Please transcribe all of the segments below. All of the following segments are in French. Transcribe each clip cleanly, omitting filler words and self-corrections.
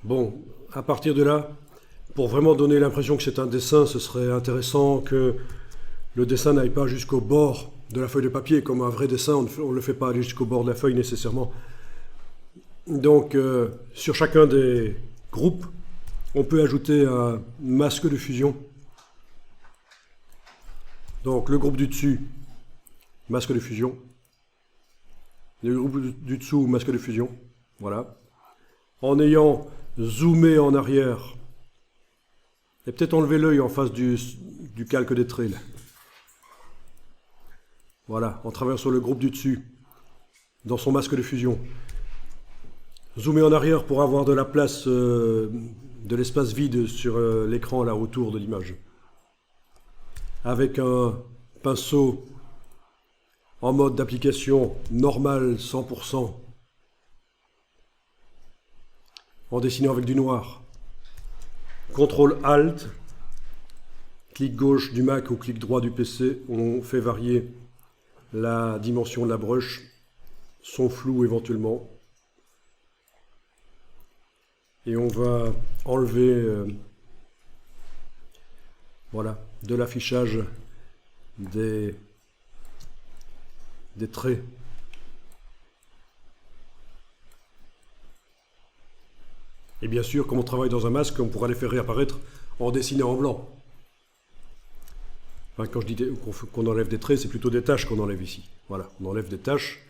Bon, à partir de là, pour vraiment donner l'impression que c'est un dessin, ce serait intéressant que le dessin n'aille pas jusqu'au bord de la feuille de papier. Comme un vrai dessin, on ne le fait pas aller jusqu'au bord de la feuille nécessairement. Donc, sur chacun des groupes, on peut ajouter un masque de fusion. Donc, le groupe du dessus, masque de fusion. Le groupe du dessous, masque de fusion. Voilà. En ayant zoomé en arrière, et peut-être enlever l'œil en face du calque des traits. Là. Voilà, en traversant le groupe du dessus, dans son masque de fusion. Zoomer en arrière pour avoir de la place, de l'espace vide sur l'écran là autour de l'image. Avec un pinceau en mode d'application normal 100%, en dessinant avec du noir. CTRL ALT, clic gauche du Mac ou clic droit du PC, on fait varier la dimension de la brush, son flou éventuellement. Et on va enlever voilà, de l'affichage des traits. Et bien sûr, comme on travaille dans un masque, on pourra les faire réapparaître en dessinant en blanc. Enfin, quand je dis qu'on enlève des traits, c'est plutôt des taches qu'on enlève ici. Voilà, on enlève des taches.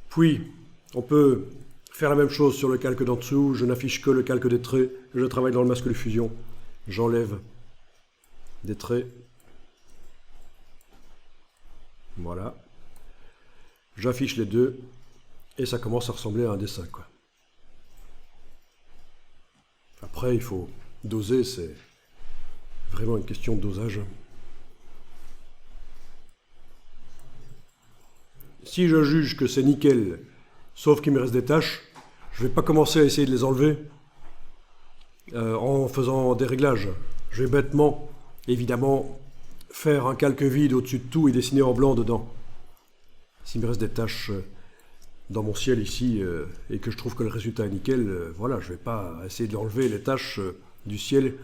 Puis, on peut faire la même chose sur le calque d'en dessous. Je n'affiche que le calque des traits. Je travaille dans le masque de fusion. J'enlève des traits. Voilà. J'affiche les deux. Et ça commence à ressembler à un dessin, quoi. Après, il faut doser, c'est vraiment une question de dosage. Si je juge que c'est nickel, sauf qu'il me reste des taches, je ne vais pas commencer à essayer de les enlever en faisant des réglages. Je vais bêtement, évidemment, faire un calque vide au-dessus de tout et dessiner en blanc dedans. S'il me reste des taches dans mon ciel ici et que je trouve que le résultat est nickel, voilà, je ne vais pas essayer de l'enlever les taches du ciel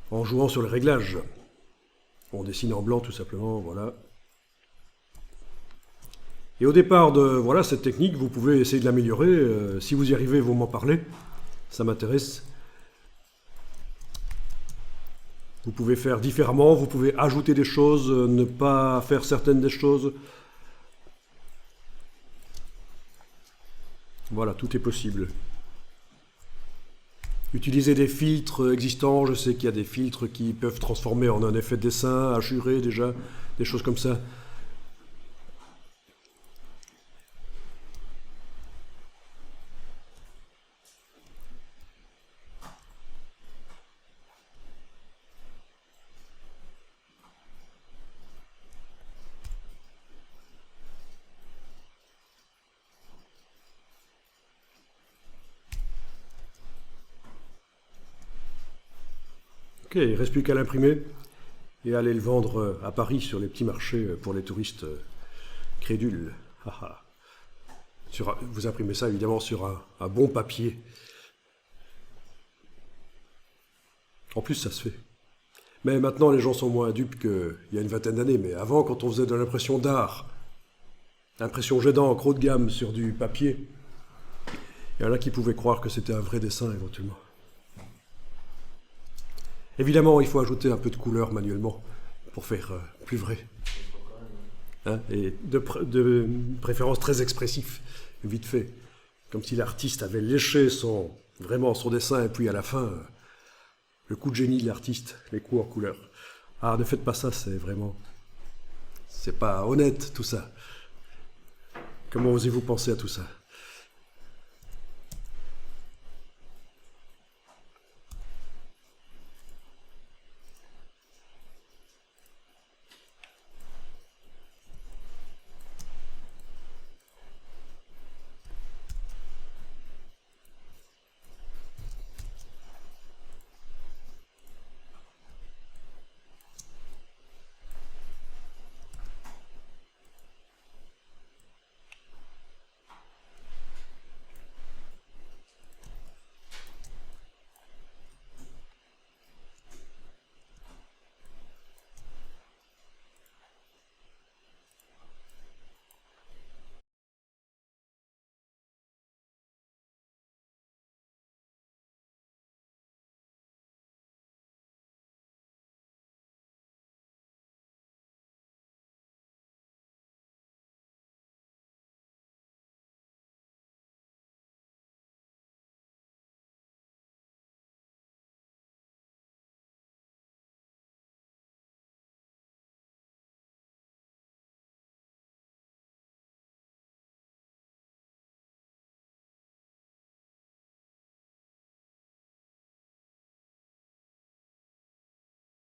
en jouant sur les réglages. On dessine en blanc tout simplement, voilà. Et au départ de voilà, cette technique, vous pouvez essayer de l'améliorer. Si vous y arrivez, vous m'en parlez. Ça m'intéresse. Vous pouvez faire différemment, vous pouvez ajouter des choses, ne pas faire certaines des choses. Voilà, tout est possible. Utiliser des filtres existants, je sais qu'il y a des filtres qui peuvent transformer en un effet de dessin, hachuré déjà, des choses comme ça. Ok, il ne reste plus qu'à l'imprimer et aller le vendre à Paris sur les petits marchés pour les touristes crédules. Vous imprimez ça évidemment sur un bon papier. En plus, ça se fait. Mais maintenant, les gens sont moins dupes qu'il y a une vingtaine d'années. Mais avant, quand on faisait de l'impression d'art, impression jet d'encre haut de gamme sur du papier, il y en a qui pouvaient croire que c'était un vrai dessin éventuellement. Évidemment, il faut ajouter un peu de couleur manuellement pour faire plus vrai. Hein, et de préférence très expressif, vite fait. Comme si l'artiste avait léché vraiment son dessin et puis à la fin, le coup de génie de l'artiste, les coups en couleur. Ah, ne faites pas ça, c'est pas honnête tout ça. Comment osez-vous penser à tout ça ?